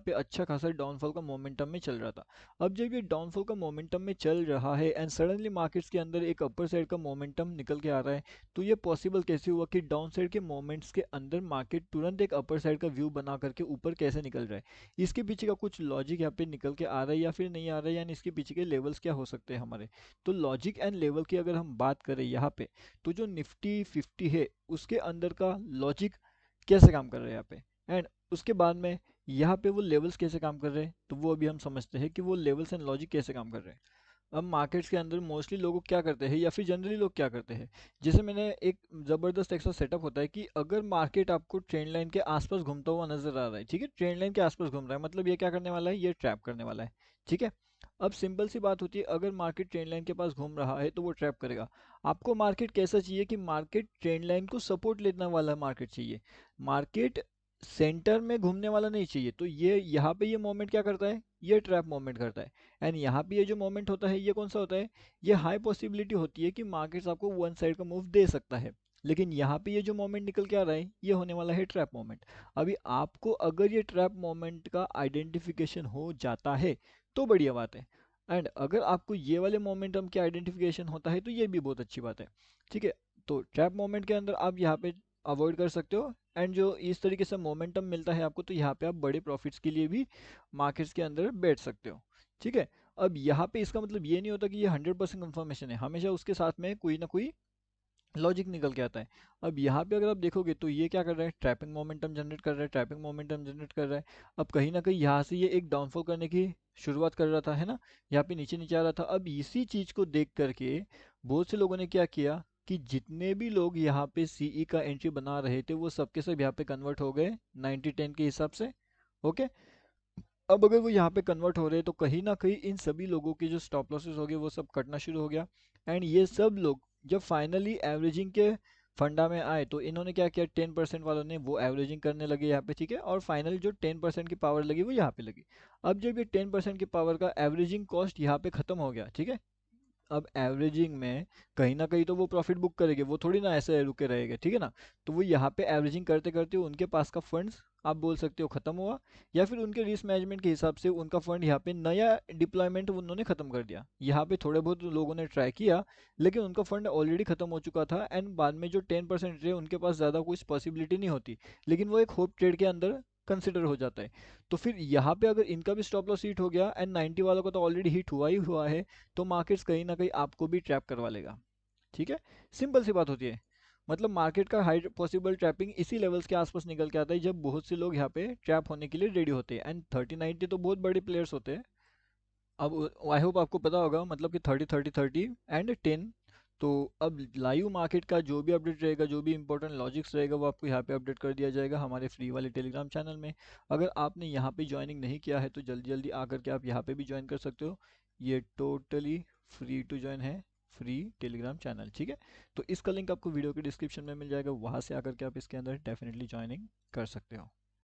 पे अच्छा खासा डाउनफॉल का मोमेंटम में चल रहा था। अब जब ये डाउनफॉल का मोमेंटम में चल रहा है एंड सडनली मार्केट्स के अंदर एक अपर साइड का मोमेंटम निकल के आ रहा है, तो ये पॉसिबल कैसे हुआ कि डाउन साइड के मोमेंट्स के अंदर मार्केट तुरंत एक अपर साइड का व्यू बना करके ऊपर कैसे निकल रहा है? इसके पीछे का कुछ लॉजिक यहाँ पे निकल के आ रहा है या फिर नहीं आ रहा है, यानी इसके पीछे के लेवल्स क्या हो सकते हैं हमारे? तो लॉजिक एंड लेवल की अगर हम बात करें यहाँ पे, तो जो निफ्टी 50 है उसके अंदर का लॉजिक कैसे काम कर रहा है यहाँ पे, एंड उसके बाद में यहाँ पे वो लेवल्स कैसे काम कर रहे हैं, तो वो अभी हम समझते हैं कि वो लेवल्स एंड लॉजिक कैसे काम कर रहे हैं। अब मार्केट्स के अंदर मोस्टली लोग क्या करते हैं या फिर जनरली लोग क्या करते हैं, जैसे मैंने एक ज़बरदस्त ऐसा सेटअप होता है कि अगर मार्केट आपको ट्रेंड लाइन के आसपास घूमता हुआ नजर आ रहा है, ठीक है, ट्रेंड लाइन के आसपास घूम रहा है, मतलब ये क्या करने वाला है, ये ट्रैप करने वाला है। ठीक है, अब सिंपल सी बात होती है, अगर मार्केट ट्रेंड लाइन के पास घूम रहा है तो वो ट्रैप करेगा। आपको मार्केट कैसा चाहिए कि मार्केट ट्रेंड लाइन को सपोर्ट लेने वाला मार्केट चाहिए, मार्केट सेंटर में घूमने वाला नहीं चाहिए। तो ये यहाँ पे ये मोमेंट क्या करता है, ये ट्रैप मोमेंट करता है। एंड यहाँ पे ये जो मोमेंट होता है ये कौन सा होता है, ये हाई पॉसिबिलिटी होती है कि मार्केट्स आपको वन साइड का मूव दे सकता है। लेकिन यहाँ पे ये जो मोमेंट निकल के आ रहा है ये होने वाला है ट्रैप मोमेंट। अभी आपको अगर ये ट्रैप मोमेंट का आइडेंटिफिकेशन हो जाता है तो बढ़िया बात है, एंड अगर आपको ये वाले मोमेंटम के आइडेंटिफिकेशन होता है तो ये भी बहुत अच्छी बात है। ठीक है, तो ट्रैप मोमेंट के अंदर आप यहाँ पे अवॉइड कर सकते हो, एंड जो इस तरीके से मोमेंटम मिलता है आपको तो यहाँ पे आप बड़े प्रॉफिट्स के लिए भी मार्केट्स के अंदर बैठ सकते हो। ठीक है, अब यहाँ पे इसका मतलब ये नहीं होता कि ये 100% कंफर्मेशन है, हमेशा उसके साथ में कोई ना कोई लॉजिक निकल के आता है। अब यहाँ पे अगर आप देखोगे तो ये क्या कर रहा है, ट्रैपिंग मोमेंटम जनरेट कर रहा है, ट्रैपिंग मोमेंटम जनरेट कर रहा है। अब कहीं ना कहीं यहाँ से ये एक डाउनफॉल करने की शुरुआत कर रहा था, है ना, यहाँ पे नीचे नीचे आ रहा था। अब इसी चीज को देख करके बहुत से लोगों ने क्या किया कि जितने भी लोग यहाँ पे सीई का एंट्री बना रहे थे वो सबके सब यहाँ पे कन्वर्ट हो गए 90-10 के हिसाब से। ओके, अब अगर वो यहाँ पे कन्वर्ट हो रहे हैं तो कहीं ना कहीं इन सभी लोगों के जो स्टॉप लॉसेस हो गए वो सब कटना शुरू हो गया। एंड ये सब लोग जब फाइनली एवरेजिंग के फंडा में आए तो इन्होंने क्या किया, 10% वालों ने वो एवरेजिंग करने लगे यहाँ पे। ठीक है, और फाइनली जो 10% की पावर लगी वो यहाँ पे लगी। अब जब ये 10% की पावर का एवरेजिंग कॉस्ट यहाँ पे खत्म हो गया, ठीक है, अब एवरेजिंग में कहीं ना कहीं तो वो प्रॉफिट बुक करेंगे, वो थोड़ी ना ऐसे रुके रहेंगे, ठीक है ना। तो वो यहाँ पे एवरेजिंग करते करते उनके पास का फंड्स आप बोल सकते हो खत्म हुआ, या फिर उनके रिस्क मैनेजमेंट के हिसाब से उनका फंड यहाँ पे नया डिप्लॉयमेंट उन्होंने खत्म कर दिया। यहाँ पे थोड़े बहुत लोगों ने ट्राई किया लेकिन उनका फंड ऑलरेडी खत्म हो चुका था, एंड बाद में जो 10% रहे उनके पास ज़्यादा कुछ पॉसिबिलिटी नहीं होती, लेकिन वो एक होप ट्रेड के अंदर कंसिडर हो जाता है। तो फिर यहाँ पे अगर इनका भी स्टॉप लॉस हिट हो गया एंड 90 वालों का तो ऑलरेडी हिट हुआ ही हुआ है, तो मार्केट्स कहीं ना कहीं आपको भी ट्रैप करवा लेगा। ठीक है, सिंपल सी बात होती है। मतलब मार्केट का हाई पॉसिबल ट्रैपिंग इसी लेवल्स के आसपास निकल के आता है जब बहुत से लोग यहाँ पे ट्रैप होने के लिए रेडी होते हैं, एंड 30-90 तो बहुत बड़े प्लेयर्स होते हैं। अब आई होप आपको पता होगा मतलब कि 30-30-30 एंड 10। तो अब लाइव मार्केट का जो भी अपडेट रहेगा, जो भी इंपॉर्टेंट लॉजिक्स रहेगा वो आपको यहाँ पे अपडेट कर दिया जाएगा हमारे फ्री वाले टेलीग्राम चैनल में। अगर आपने यहाँ पे ज्वाइनिंग नहीं किया है तो जल्दी जल्दी आकर के आप यहाँ पे भी ज्वाइन कर सकते हो। ये टोटली फ्री टू ज्वाइन है, फ्री टेलीग्राम चैनल। ठीक है, तो इसका लिंक आपको वीडियो के डिस्क्रिप्शन में मिल जाएगा, वहाँ से आकर के आप इसके अंदर डेफिनेटली ज्वाइनिंग कर सकते हो।